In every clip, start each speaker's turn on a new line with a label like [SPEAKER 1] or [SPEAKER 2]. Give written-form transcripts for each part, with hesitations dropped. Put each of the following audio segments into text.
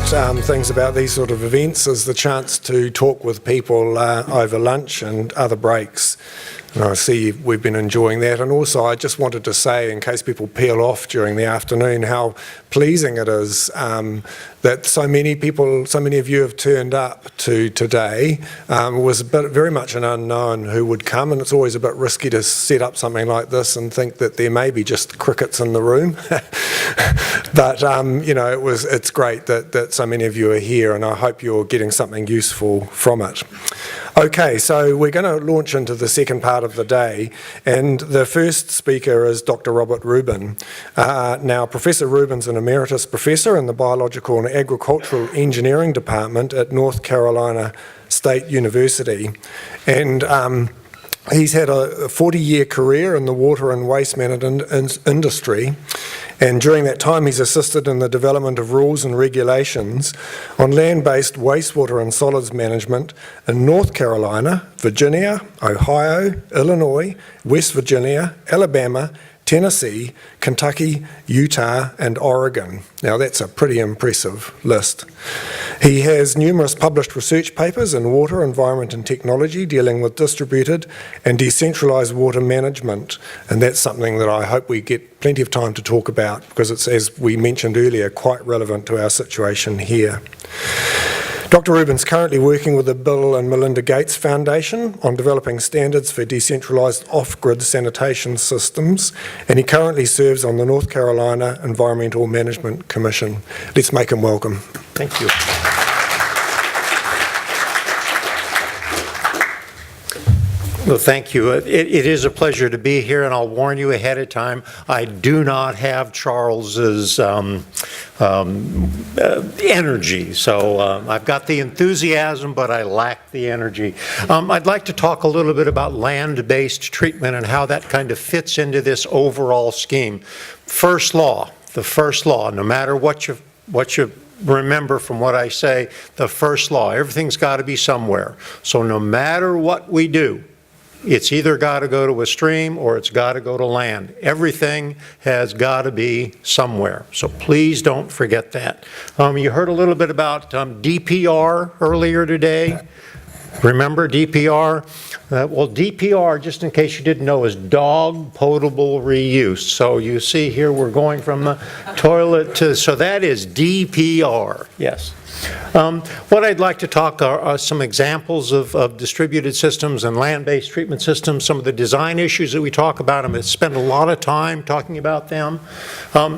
[SPEAKER 1] things about these sort of events is the chance to talk with people over lunch and other breaks. And I see we've been enjoying that. And also I just wanted to say, in case people peel off during the afternoon, how pleasing it is that so many of you have turned up to today. It was very much an unknown who would come, and it's always a bit risky to set up something like this and think that there may be just crickets in the room. But you know, it's great that so many of you are here, and I hope you're getting something useful from it. Okay, so we're going to launch into the second part of the day, and the first speaker is Dr. Robert Rubin. Now, Professor Rubin's an Emeritus Professor in the Biological and Agricultural Engineering Department at North Carolina State University, and he's had a 40-year career in the water and waste management industry, and during that time he's assisted in the development of rules and regulations on land-based wastewater and solids management in North Carolina, Virginia, Ohio, Illinois, West Virginia, Alabama, Tennessee, Kentucky, Utah, and Oregon. Now that's a pretty impressive list. He has numerous published research papers in water, environment and technology dealing with distributed and decentralised water management, and that's something that I hope we get plenty of time to talk about because it's, as we mentioned earlier, quite relevant to our situation here. Dr. Rubin's currently working with the Bill and Melinda Gates Foundation on developing standards for decentralised off-grid sanitation systems, and he currently serves on the North Carolina Environmental Management Commission. Let's make him welcome.
[SPEAKER 2] Thank you. Well, thank you. It is a pleasure to be here, and I'll warn you ahead of time, I do not have Charles's energy. So I've got the enthusiasm, but I lack the energy. I'd like to talk a little bit about land-based treatment and how that kind of fits into this overall scheme. First law, the first law, no matter what you remember from what I say, the first law, everything's got to be somewhere. So no matter what we do, it's either got to go to a stream or it's got to go to land. Everything has got to be somewhere. So please don't forget that. You heard a little bit about DPR earlier today. Remember DPR? Well, DPR, just in case you didn't know, is dog potable reuse. So you see here we're going from the toilet to, so that is DPR, yes. What I'd like to talk are some examples of distributed systems and land-based treatment systems, some of the design issues that we talk about. I'm going to spend a lot of time talking about them.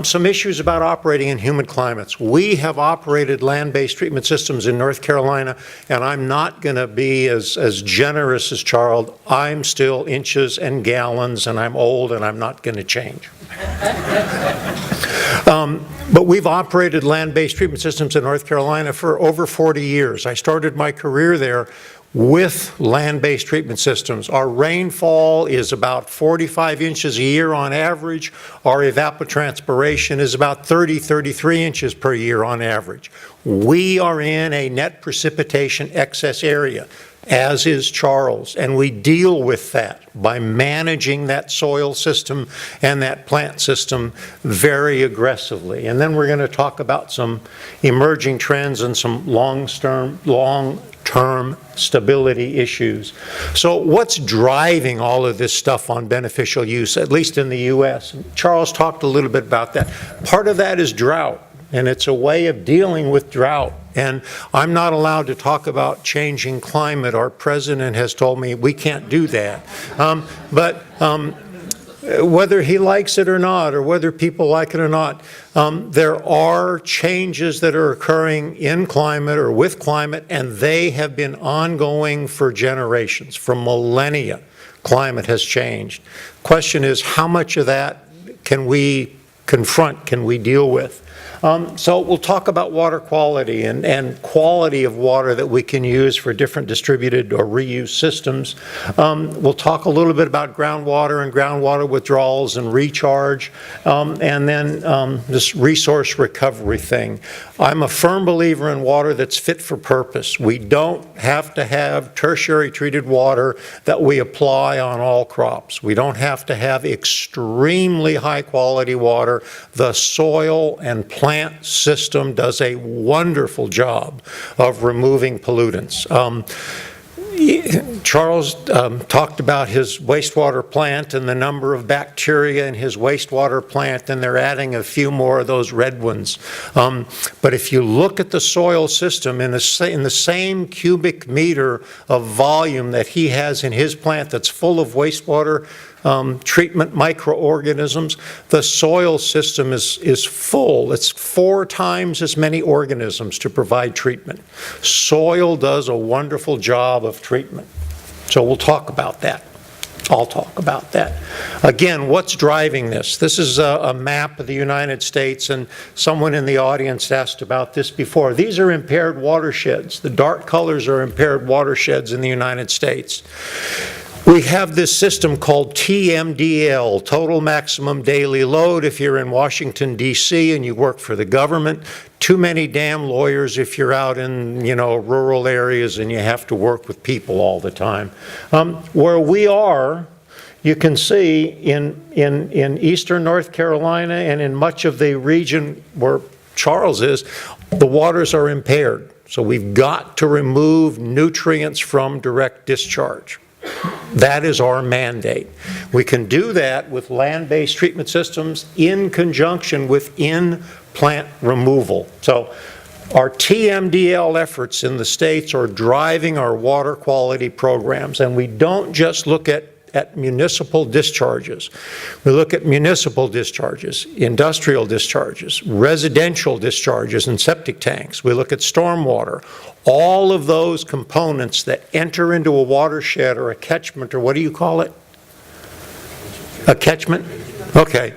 [SPEAKER 2] Some issues about operating in humid climates. We have operated land-based treatment systems in North Carolina, and I'm not going to be as generous as Charles. I'm still inches and gallons, and I'm old, and I'm not going to change. But we've operated land-based treatment systems in North Carolina for over 40 years. I started my career there with land-based treatment systems. Our rainfall is about 45 inches a year on average. Our evapotranspiration is about 33 inches per year on average. We are in a net precipitation excess area, as is Charles, and we deal with that by managing that soil system and that plant system very aggressively. And then we're going to talk about some emerging trends and some long-term stability issues. So what's driving all of this stuff on beneficial use, at least in the U.S.? Charles talked a little bit about that. Part of that is drought, and it's a way of dealing with drought. And I'm not allowed to talk about changing climate. Our president has told me we can't do that. But whether he likes it or not, or whether people like it or not, there are changes that are occurring in climate or with climate, and they have been ongoing for generations, for millennia. Climate has changed. Question is, how much of that can we confront, can we deal with? So we'll talk about water quality and quality of water that we can use for different distributed or reuse systems. We'll talk a little bit about groundwater and groundwater withdrawals and recharge, and then this resource recovery thing. I'm a firm believer in water that's fit for purpose. We don't have to have tertiary treated water that we apply on all crops. We don't have to have extremely high quality water. The soil and plant plant system does a wonderful job of removing pollutants. Charles talked about his wastewater plant and the number of bacteria in his wastewater plant, and they're adding a few more of those red ones. But if you look at the soil system in the same cubic meter of volume that he has in his plant that's full of wastewater treatment microorganisms, the soil system is full. It's 4 times as many organisms to provide treatment. Soil does a wonderful job of treatment. So we'll talk about that. I'll talk about that. Again, what's driving this? This is a map of the United States, and someone in the audience asked about this before. These are impaired watersheds. The dark colors are impaired watersheds in the United States. We have this system called TMDL, Total Maximum Daily Load, if you're in Washington, D.C. and you work for the government. Too many damn lawyers if you're out in, rural areas and you have to work with people all the time. Where we are, you can see in eastern North Carolina and in much of the region where Charles is, the waters are impaired. So we've got to remove nutrients from direct discharge. That is our mandate. We can do that with land-based treatment systems in conjunction with in-plant removal. So our TMDL efforts in the states are driving our water quality programs, and we don't just look at municipal discharges. We look at municipal discharges, industrial discharges, residential discharges and septic tanks. We look at stormwater. All of those components that enter into a watershed or a catchment, or what do you call it? A catchment? Okay.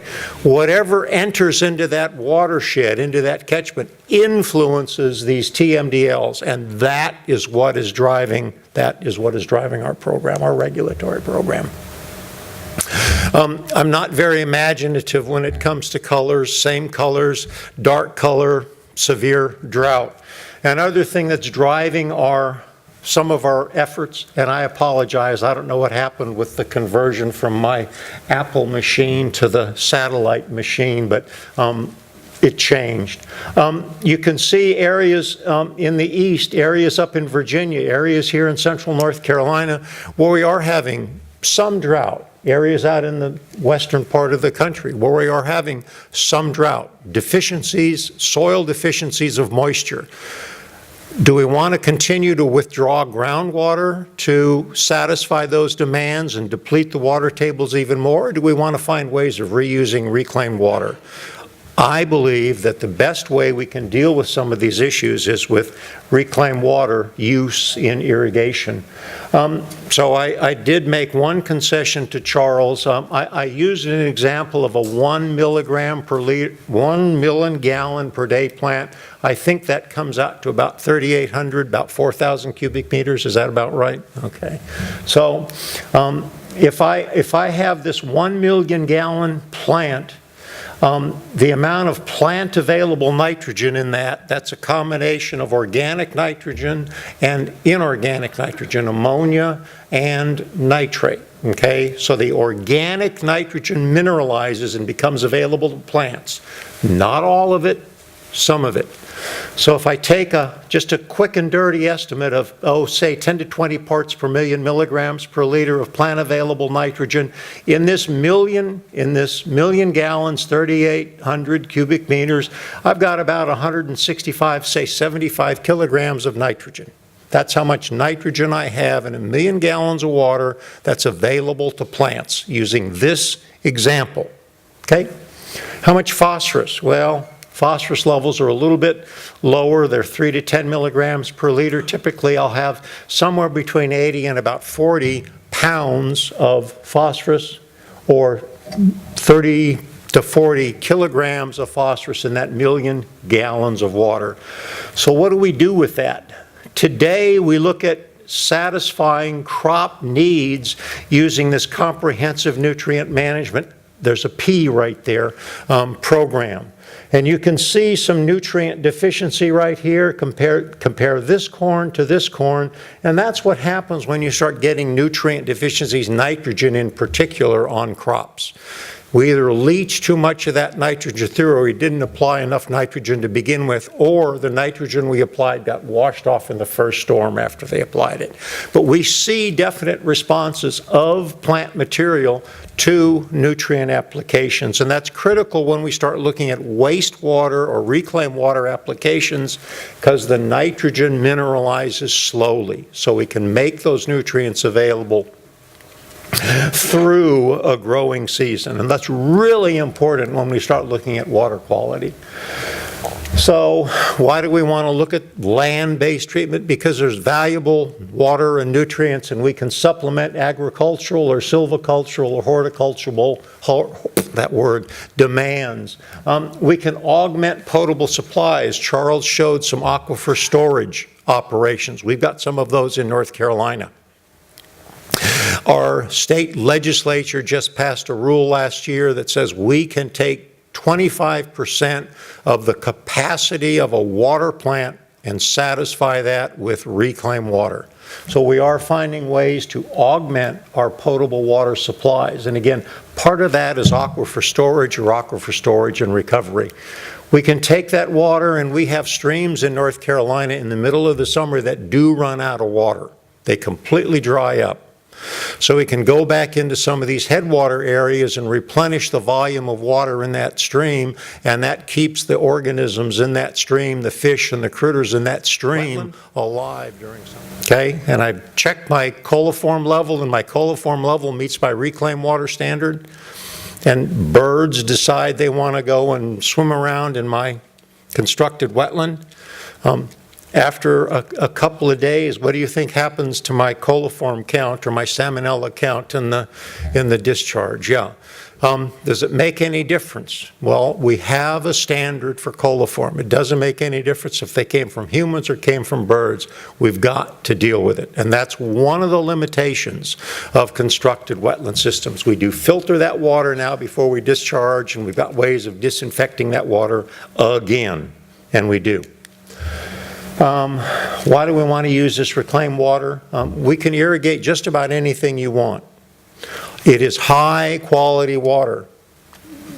[SPEAKER 2] Whatever enters into that watershed, into that catchment, influences these TMDLs, and that is what is driving our program, our regulatory program. I'm not very imaginative when it comes to colors, same colors, dark color, severe drought. Another thing that's driving some of our efforts, and I apologize, I don't know what happened with the conversion from my Apple machine to the satellite machine, but it changed. You can see areas in the east, areas up in Virginia, areas here in central North Carolina, where we are having some drought. Areas out in the western part of the country where we are having some drought, deficiencies, soil deficiencies of moisture. Do we want to continue to withdraw groundwater to satisfy those demands and deplete the water tables even more, or do we want to find ways of reusing reclaimed water? I believe that the best way we can deal with some of these issues is with reclaimed water use in irrigation. So I did make one concession to Charles. I used an example of a 1 million gallon per day plant. I think that comes out to about 3,800, about 4,000 cubic meters. Is that about right? Okay. So if I have this 1 million gallon plant, the amount of plant available nitrogen in that's a combination of organic nitrogen and inorganic nitrogen, ammonia and nitrate. Okay, so the organic nitrogen mineralizes and becomes available to plants. Not all of it, some of it. So if I take just a quick and dirty estimate of, say 10 to 20 parts per million milligrams per liter of plant available nitrogen, in this million gallons, 3,800 cubic meters, I've got about 165, say 75 kilograms of nitrogen. That's how much nitrogen I have in 1 million gallons of water that's available to plants using this example. Okay? How much phosphorus? Well, phosphorus levels are a little bit lower. They're 3 to 10 milligrams per liter. Typically, I'll have somewhere between 80 and about 40 pounds of phosphorus, or 30 to 40 kilograms of phosphorus in that 1 million gallons of water. So what do we do with that? Today, we look at satisfying crop needs using this comprehensive nutrient management, there's a P right there, program. And you can see some nutrient deficiency right here. Compare this corn to this corn, and that's what happens when you start getting nutrient deficiencies, nitrogen in particular, on crops. We either leached too much of that nitrogen through, or we didn't apply enough nitrogen to begin with, or the nitrogen we applied got washed off in the first storm after they applied it. But we see definite responses of plant material to nutrient applications, and that's critical when we start looking at wastewater or reclaimed water applications, because the nitrogen mineralizes slowly, so we can make those nutrients available through a growing season. And that's really important when we start looking at water quality. So why do we want to look at land-based treatment? Because there's valuable water and nutrients, and we can supplement agricultural or silvicultural or horticultural, that word, demands. We can augment potable supplies. Charles showed some aquifer storage operations. We've got some of those in North Carolina. Our state legislature just passed a rule last year that says we can take 25% of the capacity of a water plant and satisfy that with reclaimed water. So we are finding ways to augment our potable water supplies. And again, part of that is aquifer storage and recovery. We can take that water, and we have streams in North Carolina in the middle of the summer that do run out of water. They completely dry up. So we can go back into some of these headwater areas and replenish the volume of water in that stream, and that keeps the organisms in that stream, the fish and the critters in that stream, alive during summer. Okay, and I've checked my coliform level, and my coliform level meets my reclaimed water standard, and birds decide they want to go and swim around in my constructed wetland. After a couple of days, what do you think happens to my coliform count or my salmonella count in the discharge? Yeah. Does it make any difference? Well, we have a standard for coliform. It doesn't make any difference if they came from humans or came from birds. We've got to deal with it. And that's one of the limitations of constructed wetland systems. We do filter that water now before we discharge, and we've got ways of disinfecting that water again, and we do. Why do we want to use this reclaimed water? We can irrigate just about anything you want. It is high quality water.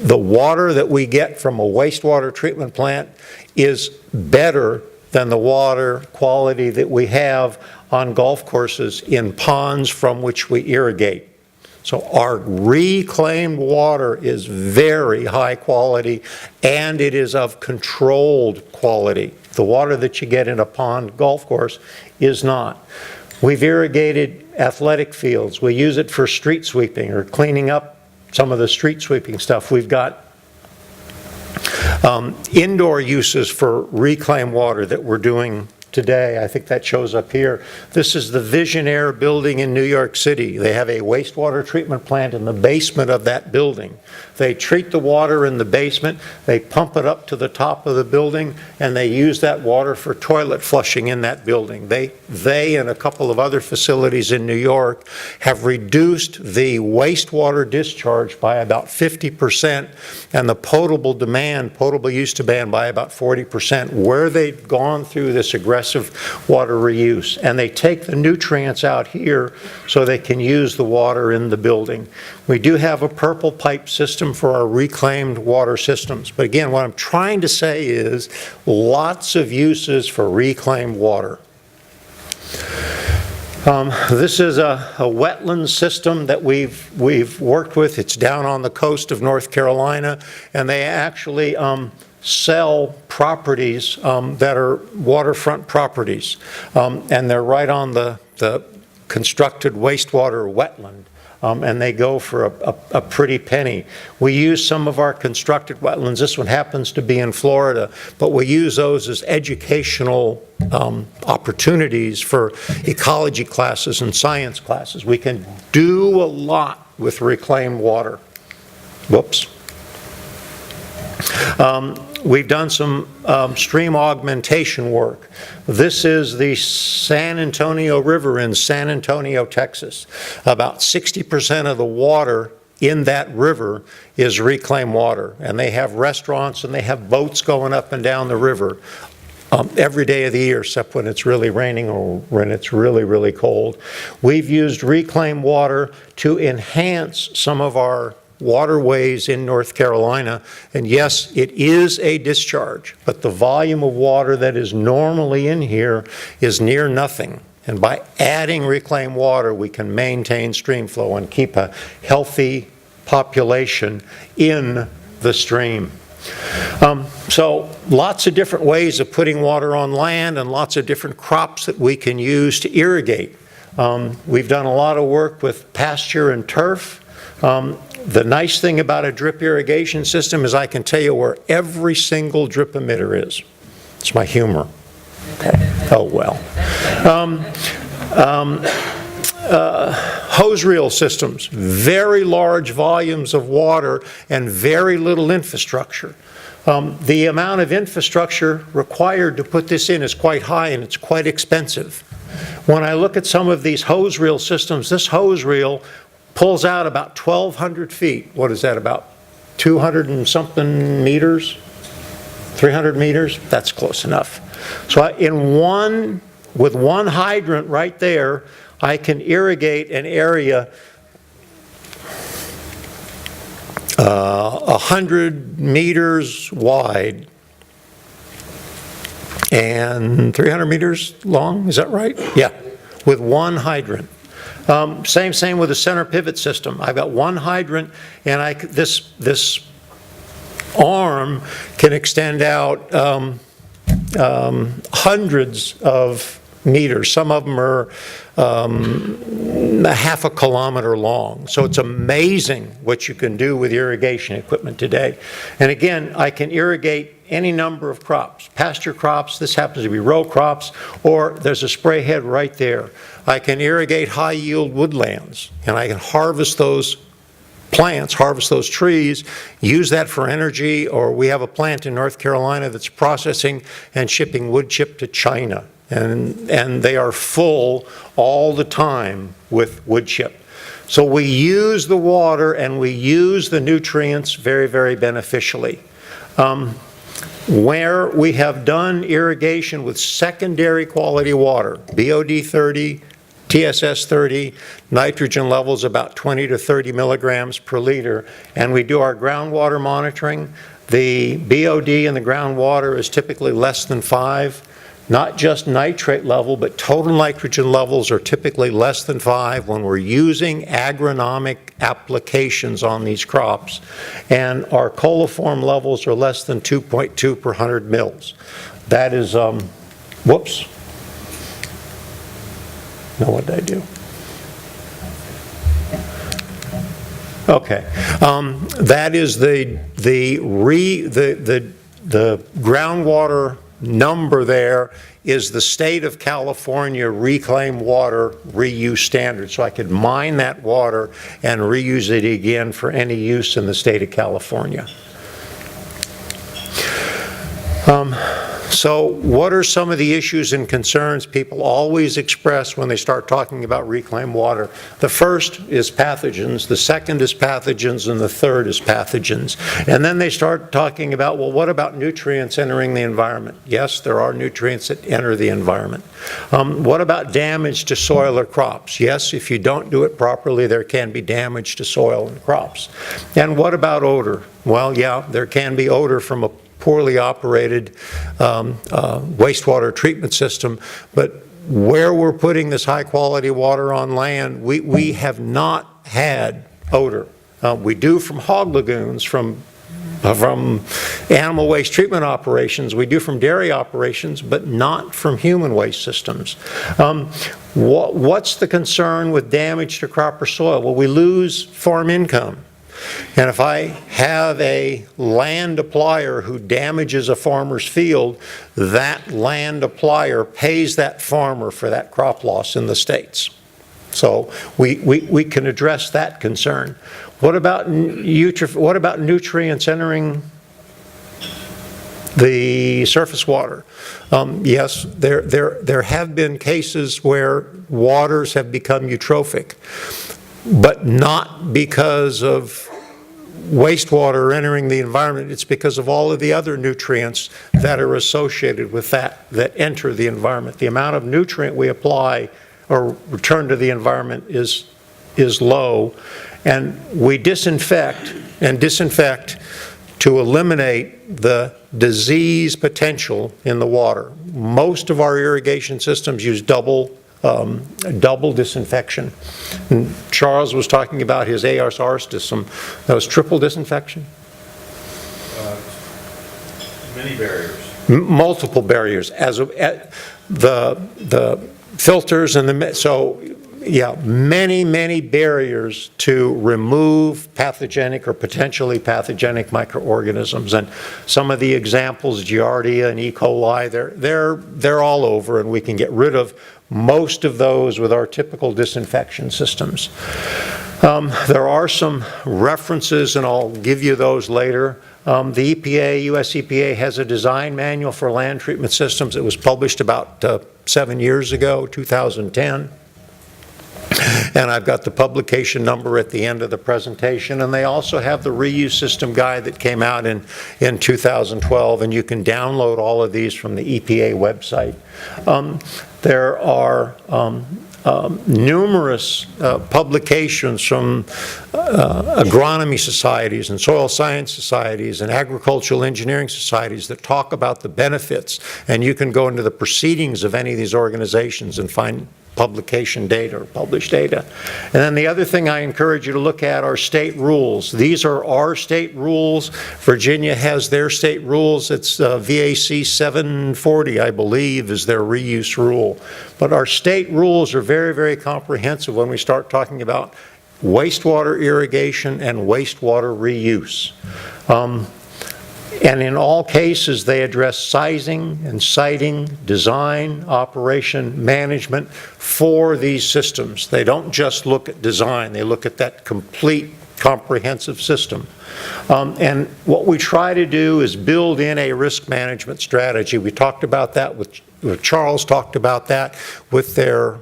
[SPEAKER 2] The water that we get from a wastewater treatment plant is better than the water quality that we have on golf courses in ponds from which we irrigate. So our reclaimed water is very high quality, and it is of controlled quality. The water that you get in a pond golf course is not. We've irrigated athletic fields. We use it for street sweeping or cleaning up some of the street sweeping stuff. We've got indoor uses for reclaimed water that we're doing today. I think that shows up here. This is the Vision Air building in New York City. They have a wastewater treatment plant in the basement of that building. They treat the water in the basement, they pump it up to the top of the building, and they use that water for toilet flushing in that building. They and a couple of other facilities in New York have reduced the wastewater discharge by about 50% and the potable use demand by about 40%, where they've gone through this aggressive water reuse. And they take the nutrients out here so they can use the water in the building. We do have a purple pipe system for our reclaimed water systems. But again, what I'm trying to say is lots of uses for reclaimed water. This is a wetland system that we've worked with. It's down on the coast of North Carolina, and they actually sell properties that are waterfront properties, and they're right on the constructed wastewater wetland. And they go for a pretty penny. We use some of our constructed wetlands. This one happens to be in Florida, but we use those as educational opportunities for ecology classes and science classes. We can do a lot with reclaimed water. Whoops. We've done some stream augmentation work. This is the San Antonio River in San Antonio, Texas. About 60% of the water in that river is reclaimed water. And they have restaurants and they have boats going up and down the river every day of the year, except when it's really raining or when it's really, really cold. We've used reclaimed water to enhance some of our waterways in North Carolina, and yes, it is a discharge, but the volume of water that is normally in here is near nothing. And by adding reclaimed water, we can maintain stream flow and keep a healthy population in the stream. So lots of different ways of putting water on land and lots of different crops that we can use to irrigate. We've done a lot of work with pasture and turf. The nice thing about a drip irrigation system is I can tell you where every single drip emitter is. It's my humor. Okay. Oh, well. Hose reel systems, very large volumes of water and very little infrastructure. The amount of infrastructure required to put this in is quite high and it's quite expensive. When I look at some of these hose reel systems, this hose reel pulls out about 1,200 feet. What is that, about 200 and something meters? 300 meters? That's close enough. So with one hydrant right there, I can irrigate an area 100 meters wide and 300 meters long, is that right? Yeah, with one hydrant. Same with the center pivot system. I've got one hydrant and this arm can extend out hundreds of meters. Some of them are half a kilometer long. So it's amazing what you can do with irrigation equipment today. And again, I can irrigate any number of crops. Pasture crops, this happens to be row crops, or there's a spray head right there. I can irrigate high yield woodlands, and I can harvest those plants, harvest those trees, use that for energy, or we have a plant in North Carolina that's processing and shipping wood chip to China. And they are full all the time with wood chip. So we use the water and we use the nutrients very, very beneficially. Where we have done irrigation with secondary quality water, BOD 30, TSS 30, nitrogen levels about 20 to 30 milligrams per liter, and we do our groundwater monitoring, the BOD in the groundwater is typically less than 5. Not just nitrate level, but total nitrogen levels are typically less than 5 when we're using agronomic applications on these crops. And our coliform levels are less than 2.2 per 100 mils. That is, whoops. No, what did I do? Okay. That is the groundwater number there is the state of California reclaimed water reuse standard. So I could mine that water and reuse it again for any use in the state of California. So what are some of the issues and concerns people always express when they start talking about reclaimed water? The first is pathogens, the second is pathogens, and the third is pathogens. And then they start talking about, well, what about nutrients entering the environment? Yes, there are nutrients that enter the environment. What about damage to soil or crops? Yes, if you don't do it properly, there can be damage to soil and crops. And what about odor? Well, yeah, there can be odor from a poorly operated wastewater treatment system, but where we're putting this high quality water on land, we have not had odor. We do from hog lagoons, from animal waste treatment operations, we do from dairy operations, but not from human waste systems. What's the concern with damage to crop or soil? Well, we lose farm income. And if I have a land applier who damages a farmer's field, that land applier pays that farmer for that crop loss in the States. So we can address that concern. What about nutrients entering the surface water? Yes, there have been cases where waters have become eutrophic, but not because of wastewater entering the environment. It's because of all of the other nutrients that are associated with that enter the environment. The amount of nutrient we apply or return to the environment is is low, and we disinfect to eliminate the disease potential in the water. Most of our irrigation systems use double disinfection. And Charles was talking about his ASR system. That was triple disinfection?
[SPEAKER 3] Many barriers.
[SPEAKER 2] Multiple barriers. The filters and many barriers to remove pathogenic or potentially pathogenic microorganisms. And some of the examples, Giardia and E. coli, they're all over, and we can get rid of most of those with our typical disinfection systems. There are some references, and I'll give you those later. The EPA, US EPA, has a design manual for land treatment systems. It was published about 7 years ago, 2010. And I've got the publication number at the end of the presentation. And they also have the reuse system guide that came out in 2012. And you can download all of these from the EPA website. There are numerous publications from agronomy societies and soil science societies and agricultural engineering societies that talk about the benefits. And you can go into the proceedings of any of these organizations and find publication data or published data. And then the other thing I encourage you to look at are state rules. These are our state rules. Virginia has their state rules. It's VAC 740, I believe, is their reuse rule. But our state rules are very, very comprehensive when we start talking about wastewater irrigation and wastewater reuse. And in all cases, they address sizing and siting, design, operation, management for these systems. They don't just look at design, they look at that complete, comprehensive system. And what we try to do is build in a risk management strategy. We talked about that with Charles talked about that with their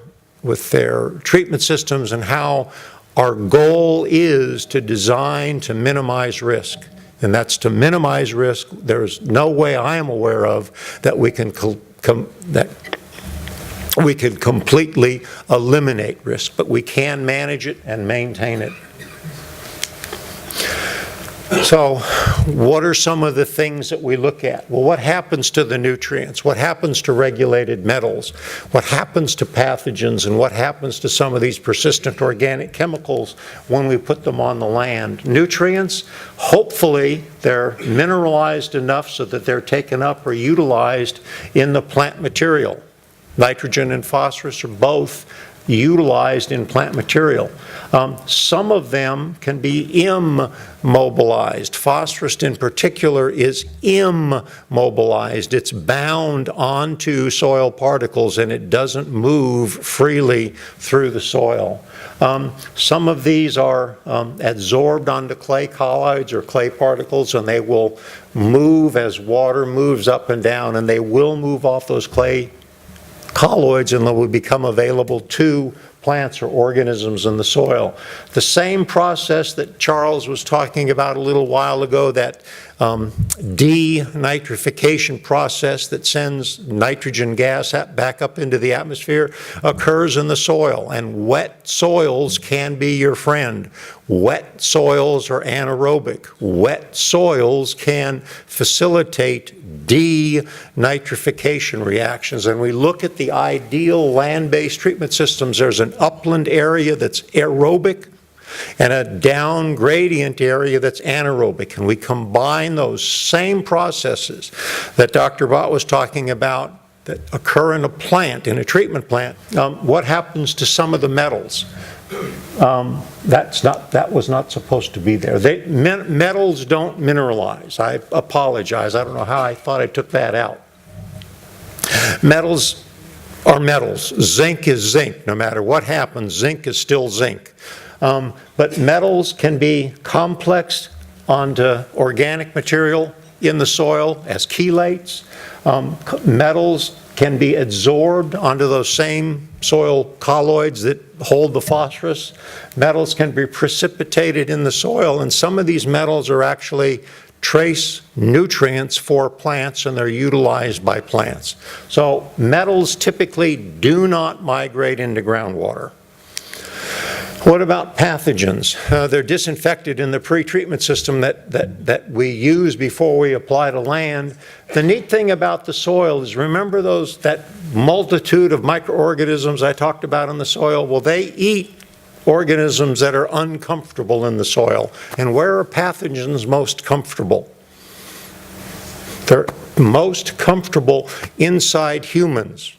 [SPEAKER 2] treatment systems, and how our goal is to design to minimize risk. And that's to minimize risk. There's no way I am aware of that we can completely eliminate risk, but we can manage it and maintain it. So what are some of the things that we look at? Well, what happens to the nutrients? What happens to regulated metals? What happens to pathogens? And what happens to some of these persistent organic chemicals when we put them on the land? Nutrients, hopefully they're mineralized enough so that they're taken up or utilized in the plant material. Nitrogen and phosphorus are both utilized in plant material. Some of them can be immobilized. Phosphorus in particular is immobilized. It's bound onto soil particles and it doesn't move freely through the soil. Some of these are adsorbed onto clay colloids or clay particles, and they will move as water moves up and down, and they will move off those clay colloids and they will become available to plants or organisms in the soil. The same process that Charles was talking about a little while ago, that denitrification process that sends nitrogen gas back up into the atmosphere, occurs in the soil, and wet soils can be your friend. Wet soils are anaerobic. Wet soils can facilitate denitrification reactions. And we look at the ideal land-based treatment systems. There's an upland area that's aerobic and a down gradient area that's anaerobic. And we combine those same processes that Dr. Bott was talking about that occur in a plant, in a treatment plant. What happens to some of the metals? That was not supposed to be there. Metals don't mineralize. I apologize. I don't know how I thought I took that out. Metals are metals. Zinc is zinc. No matter what happens, zinc is still zinc. But metals can be complexed onto organic material in the soil as chelates. Metals can be adsorbed onto those same soil colloids that hold the phosphorus. Metals can be precipitated in the soil, and some of these metals are actually trace nutrients for plants, and they're utilized by plants. So metals typically do not migrate into groundwater. What about pathogens? They're disinfected in the pre-treatment system that we use before we apply to land. The neat thing about the soil is, remember that multitude of microorganisms I talked about in the soil? Well, they eat organisms that are uncomfortable in the soil. And where are pathogens most comfortable? They're most comfortable inside humans.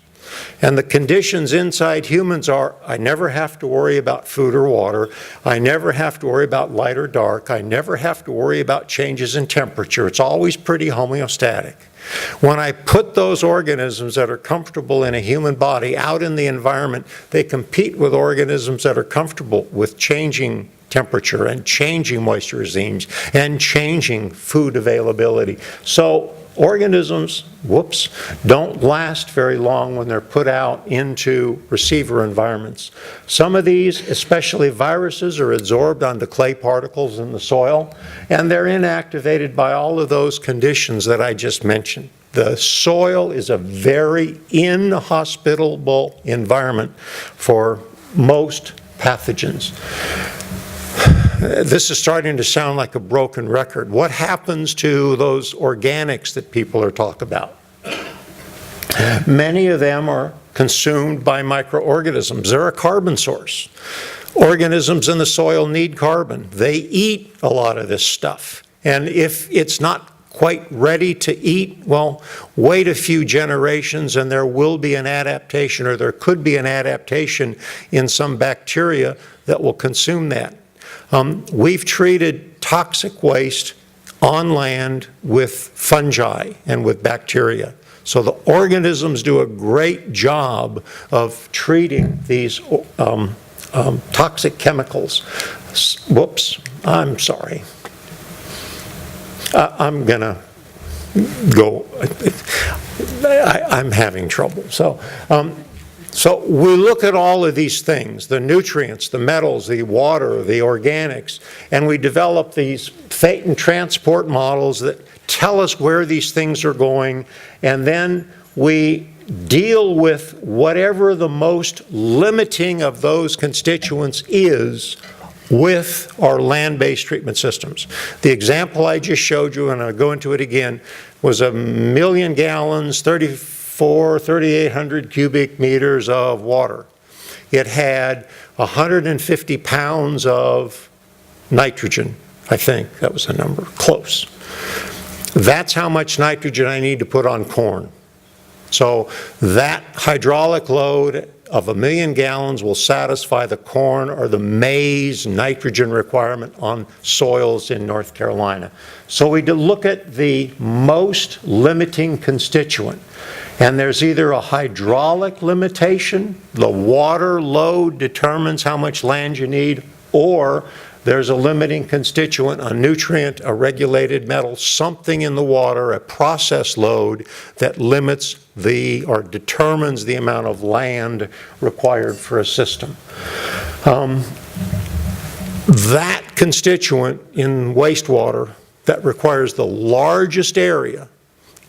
[SPEAKER 2] And the conditions inside humans are, I never have to worry about food or water. I never have to worry about light or dark. I never have to worry about changes in temperature. It's always pretty homeostatic. When I put those organisms that are comfortable in a human body out in the environment, they compete with organisms that are comfortable with changing temperature and changing moisture regimes and changing food availability. So organisms, don't last very long when they're put out into receiver environments. Some of these, especially viruses, are adsorbed onto clay particles in the soil, and they're inactivated by all of those conditions that I just mentioned. The soil is a very inhospitable environment for most pathogens. This is starting to sound like a broken record. What happens to those organics that people are talking about? Many of them are consumed by microorganisms. They're a carbon source. Organisms in the soil need carbon. They eat a lot of this stuff. And if it's not quite ready to eat, well, wait a few generations and there will be an adaptation, or there could be an adaptation in some bacteria that will consume that. We've treated toxic waste on land with fungi and with bacteria. So the organisms do a great job of treating these toxic chemicals. Whoops, I'm sorry. I'm gonna go, I'm having trouble. So we look at all of these things, the nutrients, the metals, the water, the organics, and we develop these fate and transport models that tell us where these things are going, and then we deal with whatever the most limiting of those constituents is with our land-based treatment systems. The example I just showed you, and I'll go into it again, was 1 million gallons, 3,800 cubic meters of water. It had 150 pounds of nitrogen, I think that was the number, close. That's how much nitrogen I need to put on corn. So that hydraulic load of 1 million gallons will satisfy the corn or the maize nitrogen requirement on soils in North Carolina. So we look at the most limiting constituent. And there's either a hydraulic limitation, the water load determines how much land you need, or there's a limiting constituent, a nutrient, a regulated metal, something in the water, a process load that limits or determines the amount of land required for a system. That constituent in wastewater that requires the largest area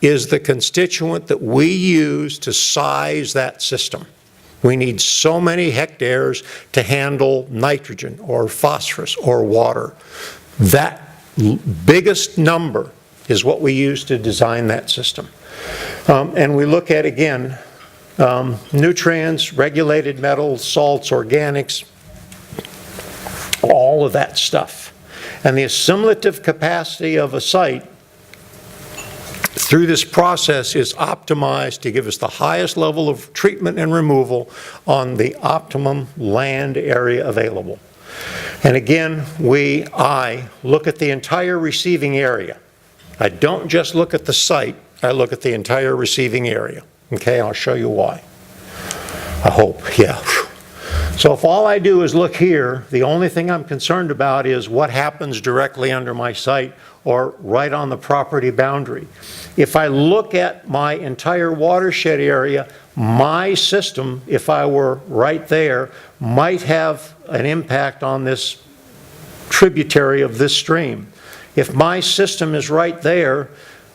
[SPEAKER 2] is the constituent that we use to size that system. We need so many hectares to handle nitrogen or phosphorus or water. That biggest number is what we use to design that system. And we look at, again, nutrients, regulated metals, salts, organics, all of that stuff. And the assimilative capacity of a site through this process is optimized to give us the highest level of treatment and removal on the optimum land area available. And again, I look at the entire receiving area. I don't just look at the site, I look at the entire receiving area. Okay, I'll show you why. I hope, yeah. So if all I do is look here, the only thing I'm concerned about is what happens directly under my site or right on the property boundary. If I look at my entire watershed area, my system, if I were right there, might have an impact on this tributary of this stream. If my system is right there,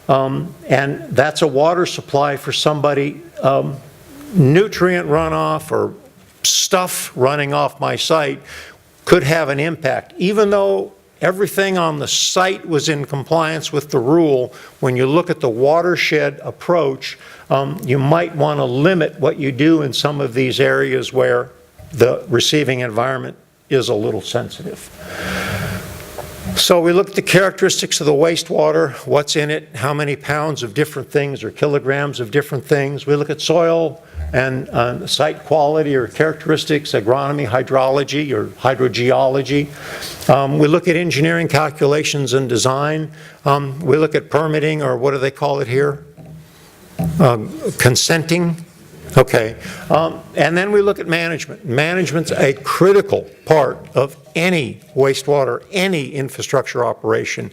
[SPEAKER 2] and that's a water supply for somebody, nutrient runoff or stuff running off my site could have an impact. Even though everything on the site was in compliance with the rule, when you look at the watershed approach, you might want to limit what you do in some of these areas where the receiving environment is a little sensitive. So we look at the characteristics of the wastewater, what's in it, how many pounds of different things or kilograms of different things. We look at soil and site quality or characteristics, agronomy, hydrology or hydrogeology. We look at engineering calculations and design. We look at permitting, or what do they call it here? Consenting. Okay, and then we look at management. Management's a critical part of any wastewater, any infrastructure operation.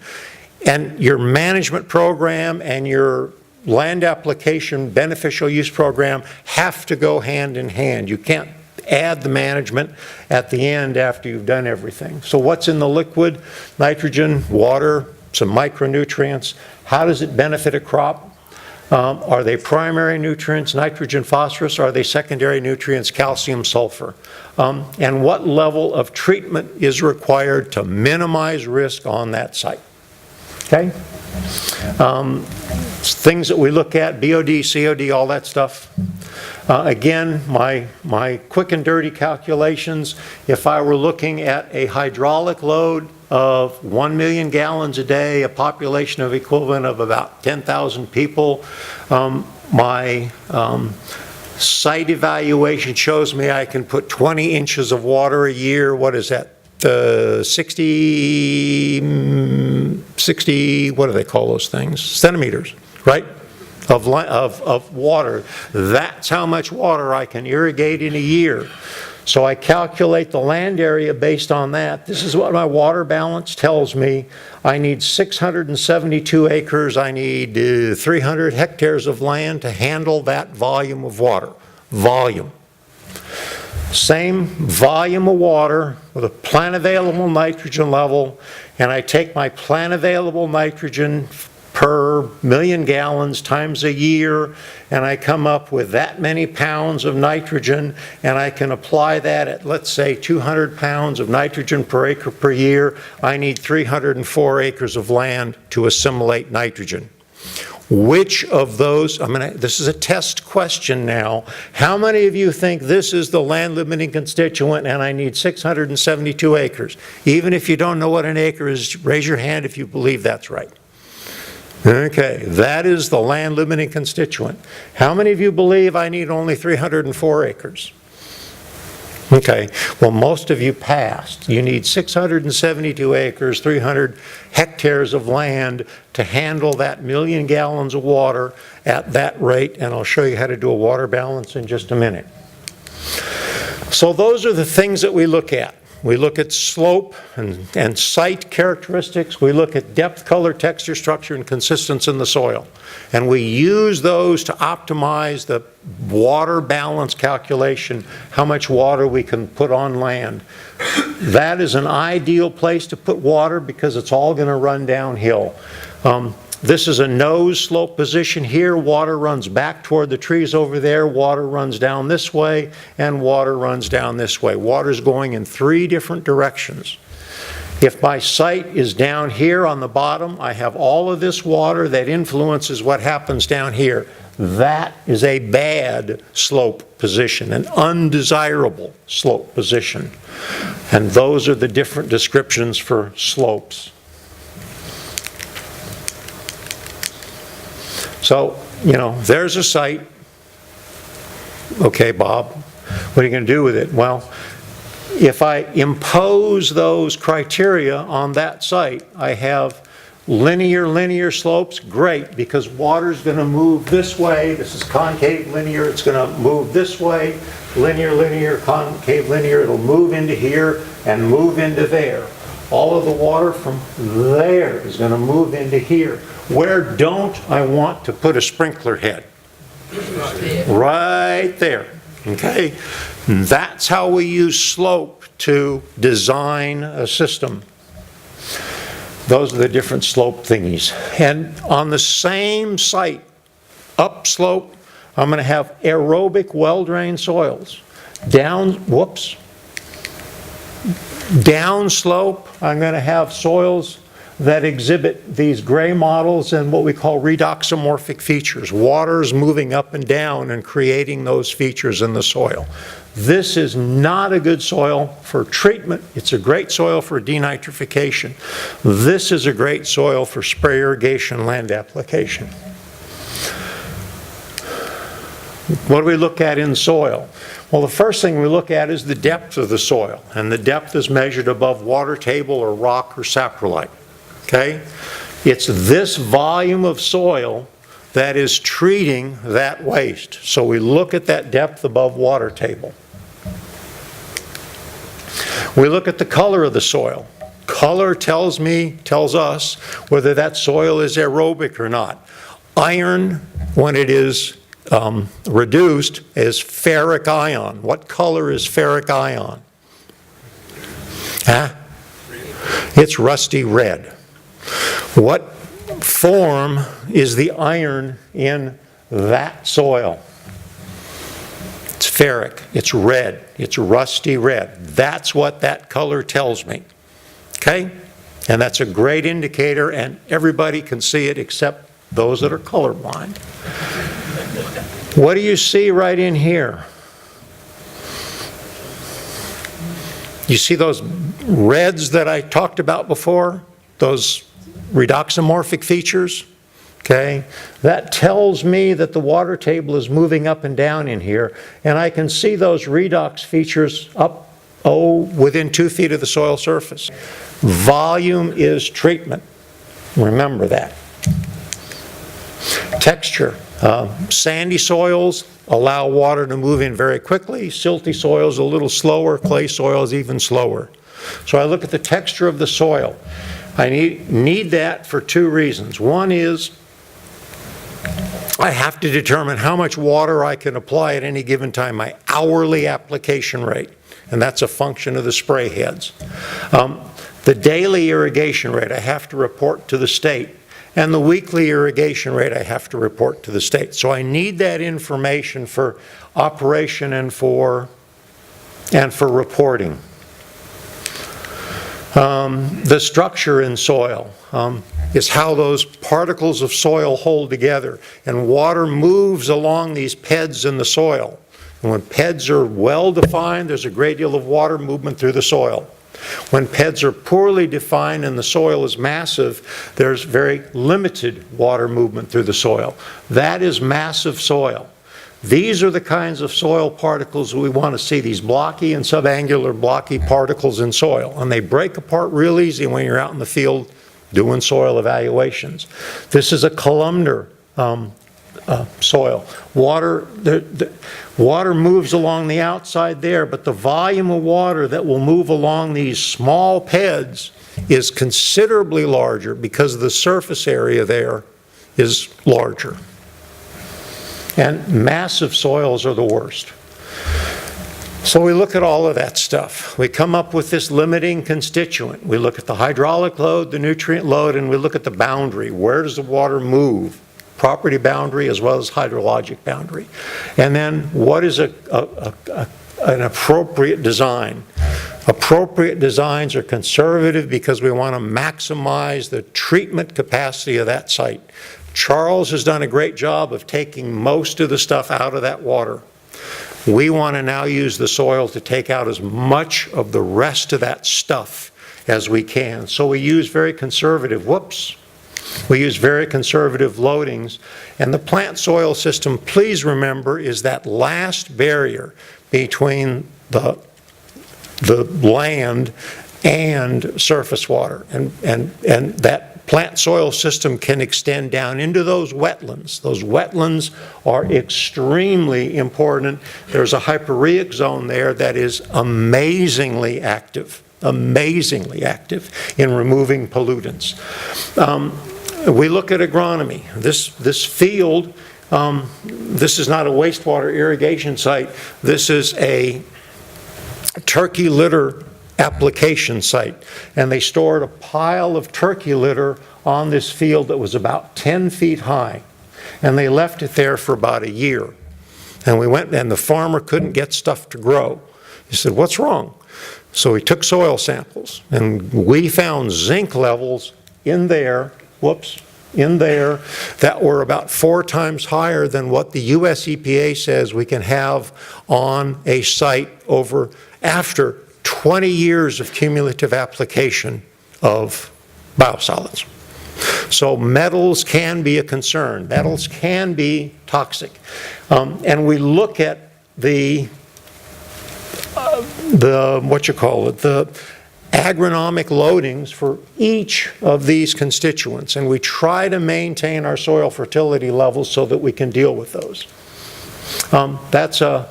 [SPEAKER 2] And your management program and your land application beneficial use program have to go hand in hand. You can't add the management at the end after you've done everything. So what's in the liquid? Nitrogen, water, some micronutrients. How does it benefit a crop? Are they primary nutrients, nitrogen, phosphorus? Are they secondary nutrients, calcium, sulfur? And what level of treatment is required to minimize risk on that site? Okay? Things that we look at, BOD, COD, all that stuff. Again, my quick and dirty calculations, if I were looking at a hydraulic load of 1 million gallons a day, a population of equivalent of about 10,000 people, my site evaluation shows me I can put 20 inches of water a year. What is that? 60, what do they call those things? Centimeters, right? Of water. That's how much water I can irrigate in a year. So I calculate the land area based on that. This is what my water balance tells me. I need 672 acres. I need 300 hectares of land to handle that volume of water. Volume. Same volume of water with a plant available nitrogen level, and I take my plant available nitrogen per million gallons times a year, and I come up with that many pounds of nitrogen, and I can apply that at, let's say, 200 pounds of nitrogen per acre per year. I need 304 acres of land to assimilate nitrogen. Which of those, this is a test question now, how many of you think this is the land limiting constituent and I need 672 acres? Even if you don't know what an acre is, raise your hand if you believe that's right. Okay, that is the land limiting constituent. How many of you believe I need only 304 acres? Okay, well, most of you passed. You need 672 acres, 300 hectares of land to handle that 1 million gallons of water at that rate, and I'll show you how to do a water balance in just a minute. So those are the things that we look at. We look at slope and site characteristics. We look at depth, color, texture, structure, and consistency in the soil. And we use those to optimize the water balance calculation, how much water we can put on land. That is an ideal place to put water because it's all going to run downhill. This is a nose slope position here. Water runs back toward the trees over there. Water runs down this way, and water runs down this way. Water's going in 3 different directions. If my site is down here on the bottom, I have all of this water that influences what happens down here. That is a bad slope position, an undesirable slope position. And those are the different descriptions for slopes. So, there's a site. Okay, Bob, what are you going to do with it? Well, if I impose those criteria on that site, I have linear slopes, great, because water's going to move this way. This is concave linear, it's going to move this way. Linear, concave linear, it'll move into here and move into there. All of the water from there is going to move into here. Where don't I want to put a sprinkler head? Right there. Okay? That's how we use slope to design a system. Those are the different slope thingies. And on the same site, upslope, I'm going to have aerobic well-drained soils. Downslope, I'm going to have soils that exhibit these gray models and what we call redoxomorphic features. Water is moving up and down and creating those features in the soil. This is not a good soil for treatment. It's a great soil for denitrification. This is a great soil for spray irrigation land application. What do we look at in soil? Well, the first thing we look at is the depth of the soil, and the depth is measured above water table or rock or saprolite. Okay? It's this volume of soil that is treating that waste. So we look at that depth above water table. We look at the color of the soil. Color tells us whether that soil is aerobic or not. Iron, when it is reduced, is ferric ion. What color is ferric ion? Huh? It's rusty red. What form is the iron in that soil? It's ferric. It's red. It's rusty red. That's what that color tells me. Okay? And that's a great indicator, and everybody can see it except those that are colorblind. What do you see right in here? You see those reds that I talked about before? Those redoxomorphic features? Okay? That tells me that the water table is moving up and down in here, and I can see those redox features up, within 2 feet of the soil surface. Volume is treatment. Remember that. Texture. Sandy soils allow water to move in very quickly. Silty soils a little slower. Clay soils even slower. So I look at the texture of the soil. I need that for 2 reasons. One is I have to determine how much water I can apply at any given time, my hourly application rate, and that's a function of the spray heads. The daily irrigation rate I have to report to the state, and the weekly irrigation rate I have to report to the state. So I need that information for operation and for reporting. The structure in soil is how those particles of soil hold together, and water moves along these PEDs in the soil. And when PEDs are well defined, there's a great deal of water movement through the soil. When PEDs are poorly defined and the soil is massive, there's very limited water movement through the soil. That is massive soil. These are the kinds of soil particles we want to see, these blocky and subangular blocky particles in soil. And they break apart real easy when you're out in the field doing soil evaluations. This is a columnar soil. Water moves along the outside there, but the volume of water that will move along these small PEDs is considerably larger because the surface area there is larger. And massive soils are the worst. So we look at all of that stuff. We come up with this limiting constituent. We look at the hydraulic load, the nutrient load, and we look at the boundary. Where does the water move? Property boundary as well as hydrologic boundary. And then what is an appropriate design? Appropriate designs are conservative because we want to maximize the treatment capacity of that site. Charles has done a great job of taking most of the stuff out of that water. We want to now use the soil to take out as much of the rest of that stuff as we can. So we use very conservative, we use very conservative loadings. And the plant soil system, please remember, is that last barrier between the land and surface water. And that plant soil system can extend down into those wetlands. Those wetlands are extremely important. There's a hyporheic zone there that is amazingly active in removing pollutants. We look at agronomy. This field, this is not a wastewater irrigation site. This is a turkey litter application site, and they stored a pile of turkey litter on this field that was about 10 feet high, and they left it there for about a year. And we went, and the farmer couldn't get stuff to grow. He said, "What's wrong?" So we took soil samples, and we found zinc levels in there, in there, that were about 4 times higher than what the US EPA says we can have on a site after 20 years of cumulative application of biosolids. So metals can be a concern. Metals can be toxic. And we look at the agronomic loadings for each of these constituents, and we try to maintain our soil fertility levels so that we can deal with those. That's a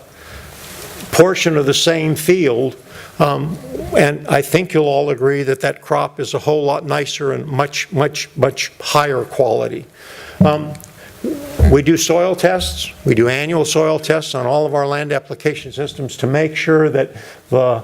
[SPEAKER 2] portion of the same field, and I think you'll all agree that that crop is a whole lot nicer and much higher quality. We do soil tests. We do annual soil tests on all of our land application systems to make sure that the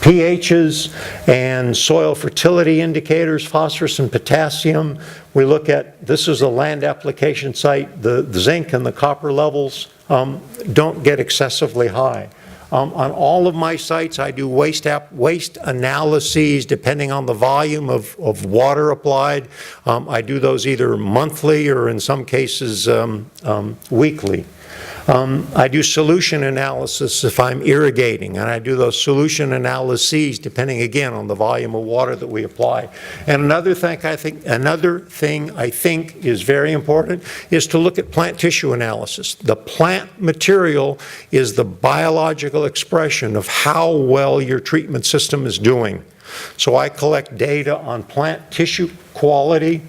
[SPEAKER 2] pHs and soil fertility indicators, phosphorus and potassium. We look at, this is a land application site, the zinc and the copper levels don't get excessively high. On all of my sites, I do waste analyses depending on the volume of water applied. I do those either monthly or in some cases weekly. I do solution analysis if I'm irrigating, and I do those solution analyses depending again on the volume of water that we apply. And another thing I think is very important is to look at plant tissue analysis. The plant material is the biological expression of how well your treatment system is doing. So I collect data on plant tissue quality,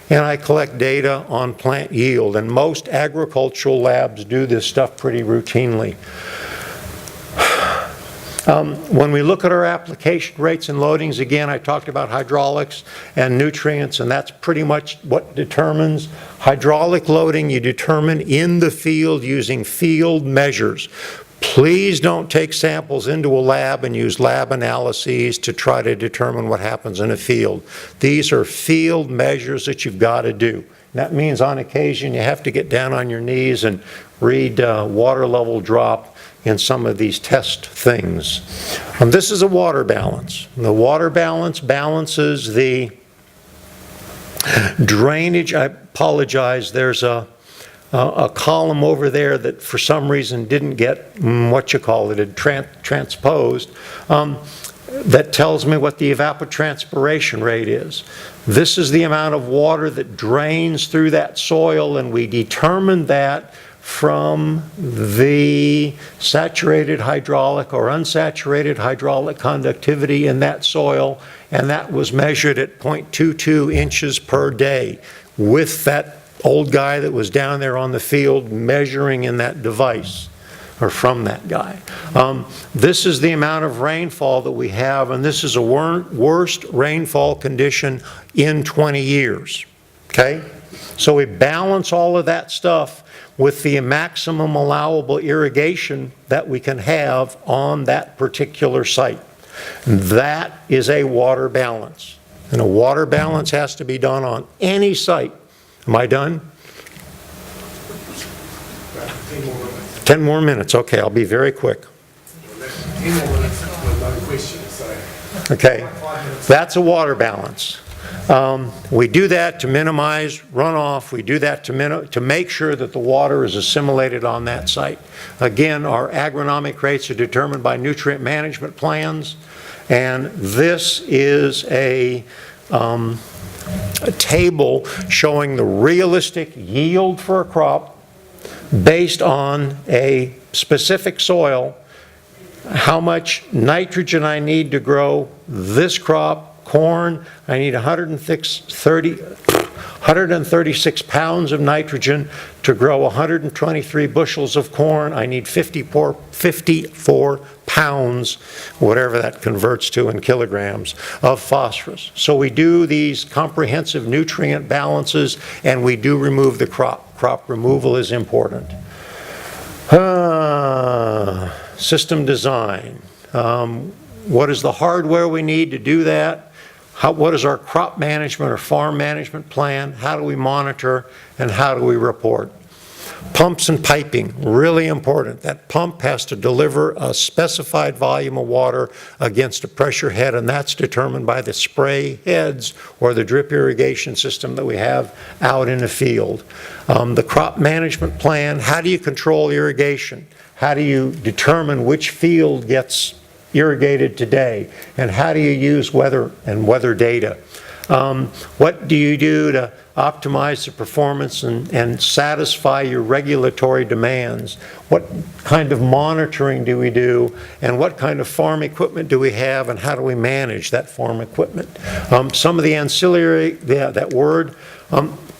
[SPEAKER 2] and I collect data on plant yield, and most agricultural labs do this stuff pretty routinely. When we look at our application rates and loadings, again, I talked about hydraulics and nutrients, and that's pretty much what determines. Hydraulic loading you determine in the field using field measures. Please don't take samples into a lab and use lab analyses to try to determine what happens in a field. These are field measures that you've got to do. That means on occasion you have to get down on your knees and read water level drop in some of these test things. This is a water balance. The water balance balances the drainage. I apologize, there's a column over there that for some reason didn't get transposed, that tells me what the evapotranspiration rate is. This is the amount of water that drains through that soil, and we determined that from the saturated hydraulic or unsaturated hydraulic conductivity in that soil, and that was measured at 0.22 inches per day with that old guy that was down there on the field measuring in that device, or from that guy. This is the amount of rainfall that we have, and this is a worst rainfall condition in 20 years, okay? So we balance all of that stuff with the maximum allowable irrigation that we can have on that particular site. That is a water balance, and a water balance has to be done on any site. Am I done?
[SPEAKER 1] 10 more minutes.
[SPEAKER 2] 10 more minutes. Okay, I'll be very quick.
[SPEAKER 1] 10 more minutes with no questions. So
[SPEAKER 2] Okay, that's a water balance. We do that to minimize runoff. We do that to make sure that the water is assimilated on that site. Again, our agronomic rates are determined by nutrient management plans, and this is a table showing the realistic yield for a crop based on a specific soil, how much nitrogen I need to grow this crop, corn. I need 136 pounds of nitrogen to grow 123 bushels of corn. I need 54 pounds, whatever that converts to in kilograms, of phosphorus. So we do these comprehensive nutrient balances, and we do remove the crop. Crop removal is important. System design. What is the hardware we need to do that? What is our crop management or farm management plan? How do we monitor, and how do we report? Pumps and piping, really important. That pump has to deliver a specified volume of water against a pressure head, and that's determined by the spray heads or the drip irrigation system that we have out in the field. The crop management plan, how do you control irrigation? How do you determine which field gets irrigated today? And how do you use weather and weather data? What do you do to optimize the performance and satisfy your regulatory demands? What kind of monitoring do we do, and what kind of farm equipment do we have, and how do we manage that farm equipment? Some of the ancillary, that word,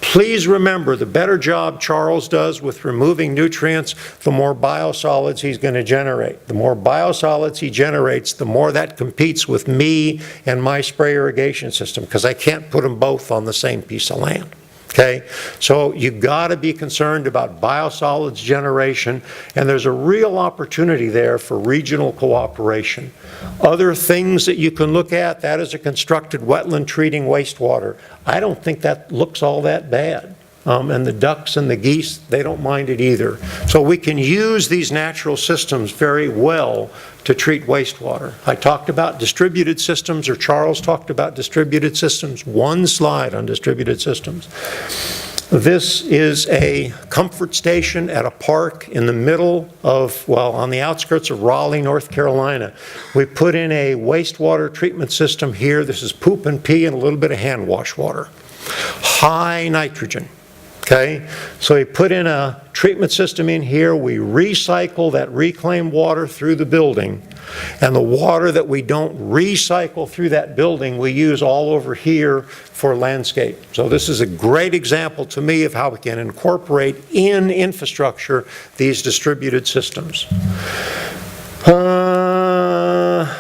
[SPEAKER 2] please remember, the better job Charles does with removing nutrients, the more biosolids he's going to generate. The more biosolids he generates, the more that competes with me and my spray irrigation system, because I can't put them both on the same piece of land. Okay, so you've got to be concerned about biosolids generation, and there's a real opportunity there for regional cooperation. Other things that you can look at, that is a constructed wetland treating wastewater. I don't think that looks all that bad. And the ducks and the geese, they don't mind it either. So we can use these natural systems very well to treat wastewater. I talked about distributed systems, or Charles talked about distributed systems. One slide on distributed systems. This is a comfort station at a park in the middle of, well, on the outskirts of Raleigh, North Carolina. We put in a wastewater treatment system here. This is poop and pee and a little bit of hand wash water. High nitrogen. Okay, so we put in a treatment system in here. We recycle that reclaimed water through the building, and the water that we don't recycle through that building we use all over here for landscape. So this is a great example to me of how we can incorporate in infrastructure these distributed systems.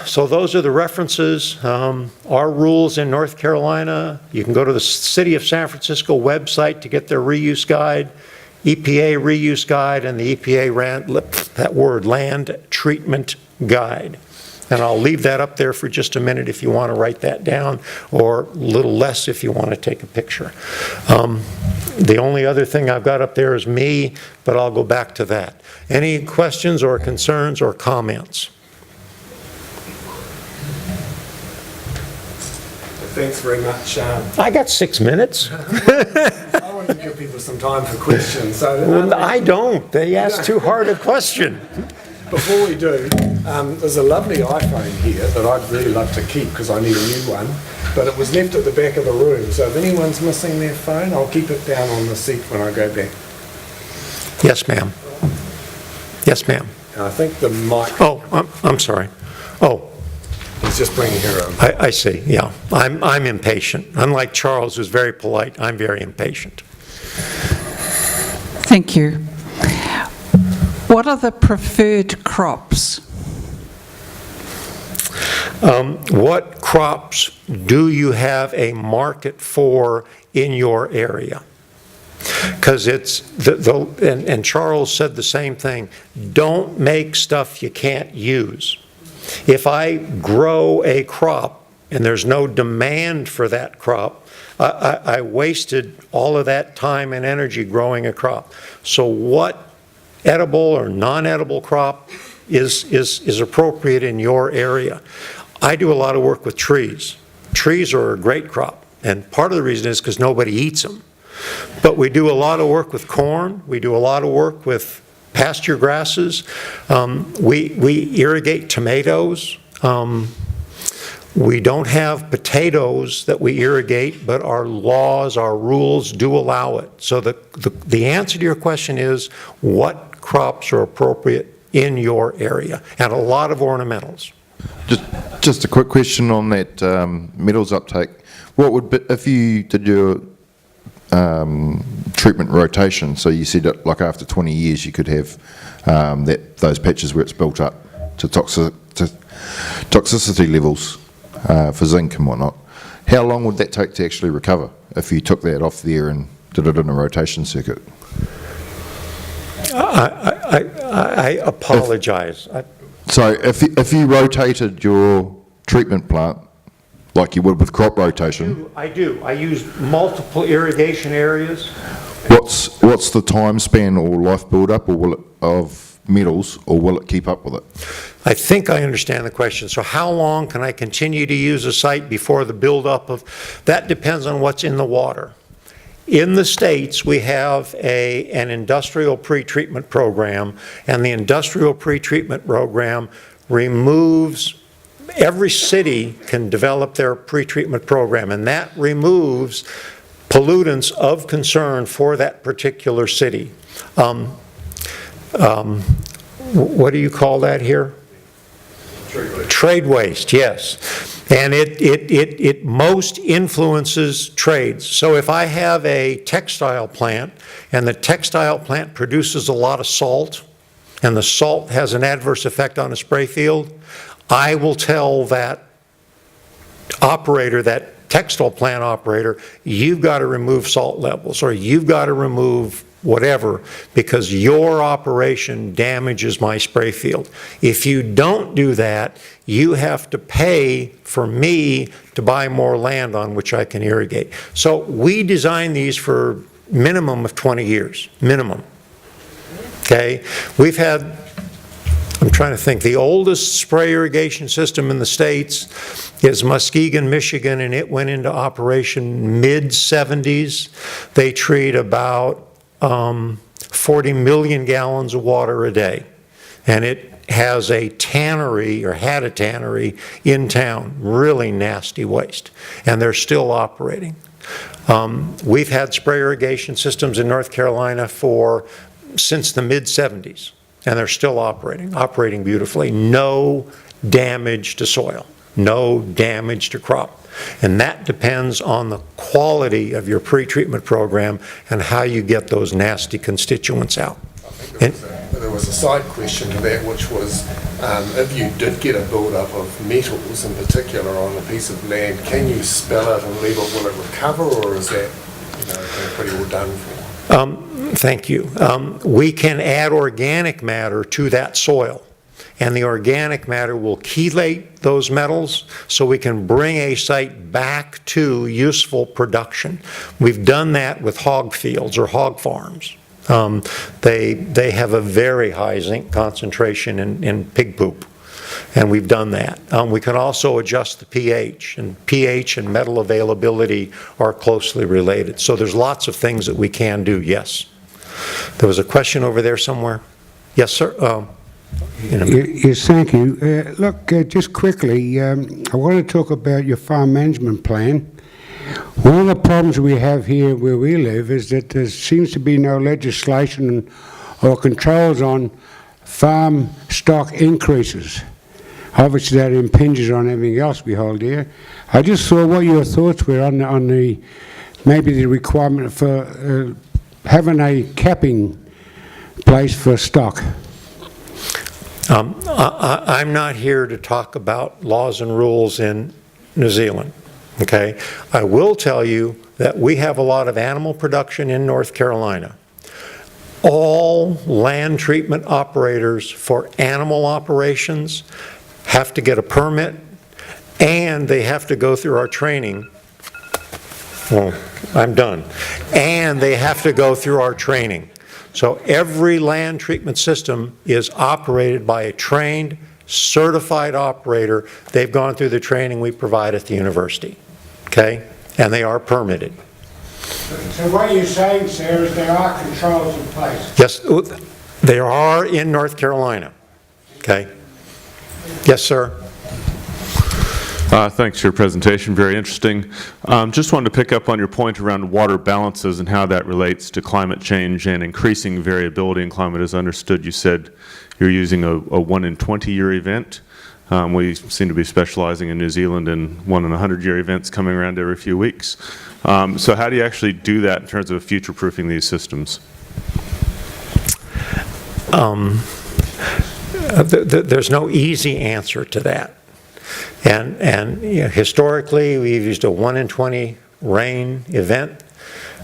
[SPEAKER 2] So those are the references. Our rules in North Carolina, you can go to the City of San Francisco website to get their reuse guide, EPA reuse guide, and the EPA land treatment guide. And I'll leave that up there for just a minute if you want to write that down, or a little less if you want to take a picture. The only other thing I've got up there is me, but I'll go back to that. Any questions or concerns or comments?
[SPEAKER 1] Thanks very much.
[SPEAKER 2] I got 6 minutes.
[SPEAKER 1] I want to give people some time for questions. So
[SPEAKER 2] Well, I don't. They asked too hard a question.
[SPEAKER 1] before we do, there's a lovely iPhone here that I'd really love to keep because I need a new one, but it was left at the back of the room. So if anyone's missing their phone, I'll keep it down on the seat when I go back.
[SPEAKER 2] Yes, ma'am. Yes, ma'am.
[SPEAKER 1] And I think the mic
[SPEAKER 2] Oh, I'm sorry. Oh,
[SPEAKER 1] is just bringing her up.
[SPEAKER 2] I see. Yeah, I'm impatient. Unlike Charles, who's very polite, I'm very impatient.
[SPEAKER 4] Thank you. What are the preferred crops?
[SPEAKER 2] What crops do you have a market for in your area? Because it's, and Charles said the same thing, don't make stuff you can't use. If I grow a crop and there's no demand for that crop, I wasted all of that time and energy growing a crop. So what edible or non-edible crop is appropriate in your area? I do a lot of work with trees. Trees are a great crop, and part of the reason is because nobody eats them. But we do a lot of work with corn. We do a lot of work with pasture grasses. We irrigate tomatoes. We don't have potatoes that we irrigate, but our laws, our rules do allow it. So the answer to your question is what crops are appropriate in your area, and a lot of ornamentals.
[SPEAKER 5] Just a quick question on that metals uptake. What would be, if you did your treatment rotation, so you said that like after 20 years you could have those patches where it's built up to toxicity levels for zinc and whatnot, how long would that take to actually recover if you took that off there and did it in a rotation circuit?
[SPEAKER 2] I apologize.
[SPEAKER 5] So if you rotated your treatment plant like you would with crop rotation.
[SPEAKER 2] I do. I use multiple irrigation areas.
[SPEAKER 5] What's the time span or life build-up, or will it, of metals, or will it keep up with it?
[SPEAKER 2] I think I understand the question. So how long can I continue to use a site before the buildup of, that depends on what's in the water. In the States, we have an industrial pretreatment program, and the industrial pretreatment program removes, every city can develop their pretreatment program, and that removes pollutants of concern for that particular city. What do you call that here?
[SPEAKER 3] Trade waste.
[SPEAKER 2] Trade waste, yes. And it most influences trades. So if I have a textile plant and the textile plant produces a lot of salt and the salt has an adverse effect on a spray field, I will tell that operator, that textile plant operator, you've got to remove salt levels, or you've got to remove whatever, because your operation damages my spray field. If you don't do that, you have to pay for me to buy more land on which I can irrigate. So we design these for minimum of 20 years, minimum. Okay? We've had, I'm trying to think, the oldest spray irrigation system in the States is Muskegon, Michigan, and it went into operation mid-70s. They treat about 40 million gallons of water a day. And it has a tannery, or had a tannery, in town. Really nasty waste. And they're still operating. We've had spray irrigation systems in North Carolina since the mid-70s. And they're still operating beautifully. No damage to soil. No damage to crop. And that depends on the quality of your pretreatment program and how you get those nasty constituents out.
[SPEAKER 1] I think there was a side question to that, which was if you did get a build-up of metals in particular on a piece of land, can you spill it and leave it? Will it recover, or is that pretty well done for?
[SPEAKER 2] Thank you. We can add organic matter to that soil, and the organic matter will chelate those metals so we can bring a site back to useful production. We've done that with hog fields or hog farms. They have a very high zinc concentration in pig poop, and we've done that. We can also adjust the pH, and pH and metal availability are closely related. So there's lots of things that we can do, yes. There was a question over there somewhere. Yes, sir?
[SPEAKER 6] Yes, thank you. Look, just quickly, I want to talk about your farm management plan. One of the problems we have here where we live is that there seems to be no legislation or controls on farm stock increases. Obviously, that impinges on everything else we hold here. I just saw what your thoughts were on the maybe the requirement for having a capping place for stock.
[SPEAKER 2] I'm not here to talk about laws and rules in New Zealand, okay? I will tell you that we have a lot of animal production in North Carolina. All land treatment operators for animal operations have to get a permit, and they have to go through our training. Well, I'm done. And they have to go through our training. So every land treatment system is operated by a trained, certified operator. They've gone through the training we provide at the university, okay? And they are permitted.
[SPEAKER 6] So what you're saying, sir, is there are controls in place?
[SPEAKER 2] Yes, they are in North Carolina, okay? Yes, sir?
[SPEAKER 7] Thanks for your presentation, very interesting. Just wanted to pick up on your point around water balances and how that relates to climate change and increasing variability in climate. As understood, you said you're using a 1 in 20-year event. We seem to be specializing in New Zealand in 1 in 100-year events coming around every few weeks. So how do you actually do that in terms of future-proofing these systems?
[SPEAKER 2] There's no easy answer to that. And you know, historically, we've used a 1 in 20 rain event.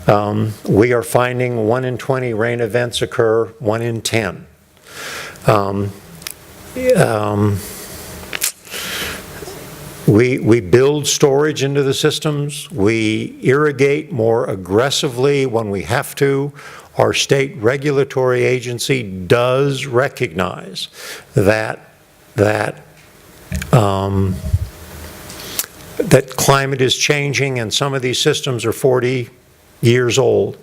[SPEAKER 2] We are finding 1 in 20 rain events occur 1 in 10. We build storage into the systems. We irrigate more aggressively when we have to. Our state regulatory agency does recognize that climate is changing and some of these systems are 40 years old.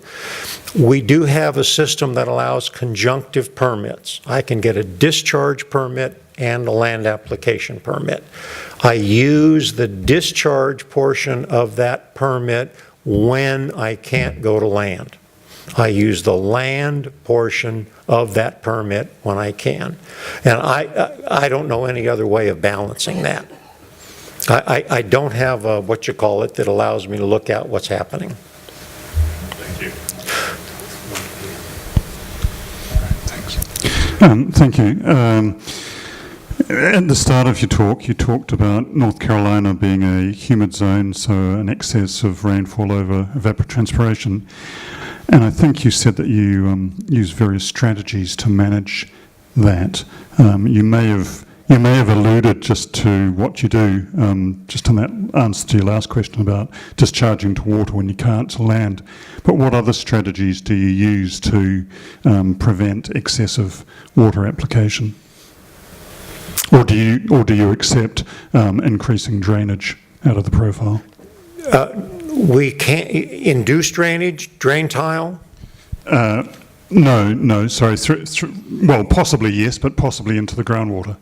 [SPEAKER 2] We do have a system that allows conjunctive permits. I can get a discharge permit and a land application permit. I use the discharge portion of that permit when I can't go to land. I use the land portion of that permit when I can. And I don't know any other way of balancing that. I don't have a, what you call it, that allows me to look at what's happening.
[SPEAKER 7] Thank you.
[SPEAKER 8] Thank you. At the start of your talk, you talked about North Carolina being a humid zone, so an excess of rainfall over evapotranspiration. And I think you said that you use various strategies to manage that. You may have alluded just to what you do, just in that answer to your last question about discharging to water when you can't to land. But what other strategies do you use to prevent excessive water application? Or do you accept increasing drainage out of the profile?
[SPEAKER 2] We can't induce drainage, drain tile?
[SPEAKER 8] No, sorry. Well, possibly yes, but possibly into the groundwater.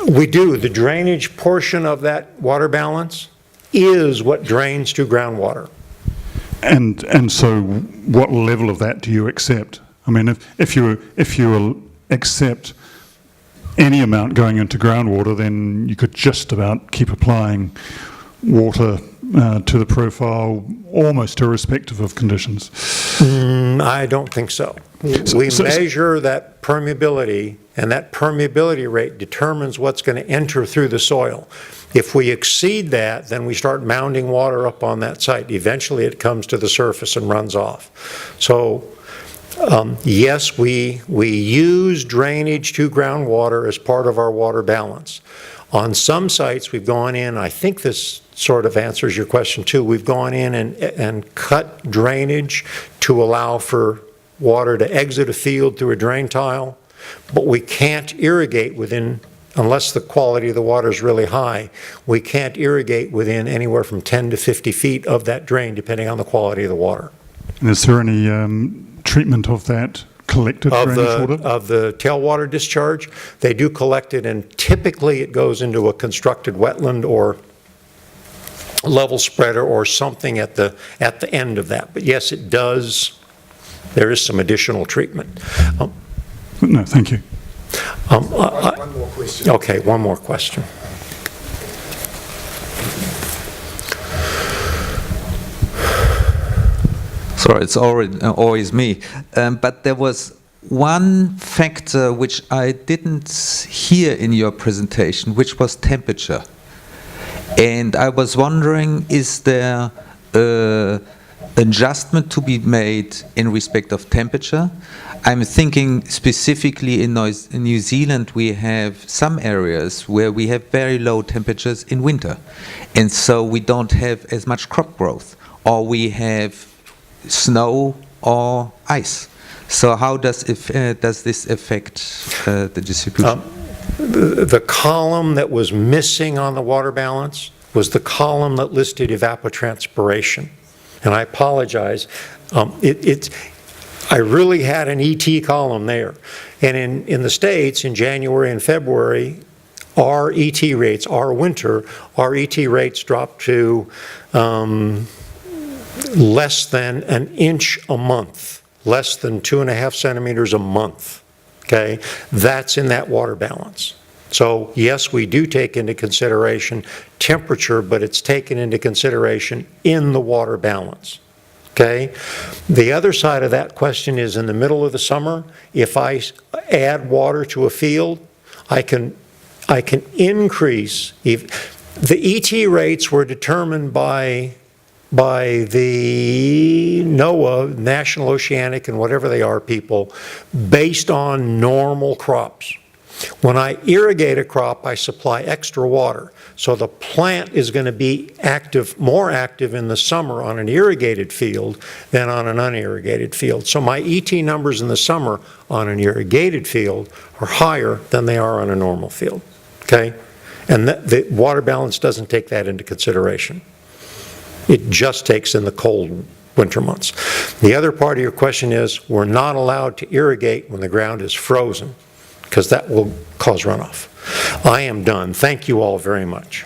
[SPEAKER 2] We do. The drainage portion of that water balance is what drains to groundwater.
[SPEAKER 8] And so what level of that do you accept? I mean, if you accept any amount going into groundwater, then you could just about keep applying water to the profile almost irrespective of conditions.
[SPEAKER 2] I don't think so. We measure that permeability, and that permeability rate determines what's going to enter through the soil. If we exceed that, then we start mounding water up on that site. Eventually it comes to the surface and runs off. So yes, we use drainage to groundwater as part of our water balance. On some sites we've gone in, I think this sort of answers your question too, we've gone in and cut drainage to allow for water to exit a field through a drain tile, but we can't irrigate within, unless the quality of the water is really high, we can't irrigate within anywhere from 10 to 50 feet of that drain depending on the quality of the water.
[SPEAKER 8] And is there any treatment of that collected drainage water?
[SPEAKER 2] Of the tailwater discharge, they do collect it, and typically it goes into a constructed wetland or level spreader or something at the end of that. But yes, it does. There is some additional treatment.
[SPEAKER 8] No, thank you.
[SPEAKER 1] One more question.
[SPEAKER 2] Okay, one more question.
[SPEAKER 9] Sorry, it's always me. But there was one factor which I didn't hear in your presentation, which was temperature. And I was wondering, is there adjustment to be made in respect of temperature? I'm thinking specifically in New Zealand we have some areas where we have very low temperatures in winter, and so we don't have as much crop growth, or we have snow or ice. So how does this affect the distribution?
[SPEAKER 2] The column that was missing on the water balance was the column that listed evapotranspiration. And I apologize. I really had an ET column there. And in the States, in January and February, our ET rates, our winter, our ET rates dropped to less than an inch a month, less than 2.5 centimeters a month. Okay, that's in that water balance. So yes, we do take into consideration temperature, but it's taken into consideration in the water balance. Okay, the other side of that question is in the middle of the summer, if I add water to a field, I can increase. The ET rates were determined by the NOAA, National Oceanic and whatever they are people, based on normal crops. When I irrigate a crop, I supply extra water. So the plant is going to be active, more active in the summer on an irrigated field than on an unirrigated field. So my ET numbers in the summer on an irrigated field are higher than they are on a normal field, okay? And the water balance doesn't take that into consideration. It just takes in the cold winter months. The other part of your question is, we're not allowed to irrigate when the ground is frozen, because that will cause runoff. I am done. Thank you all very much.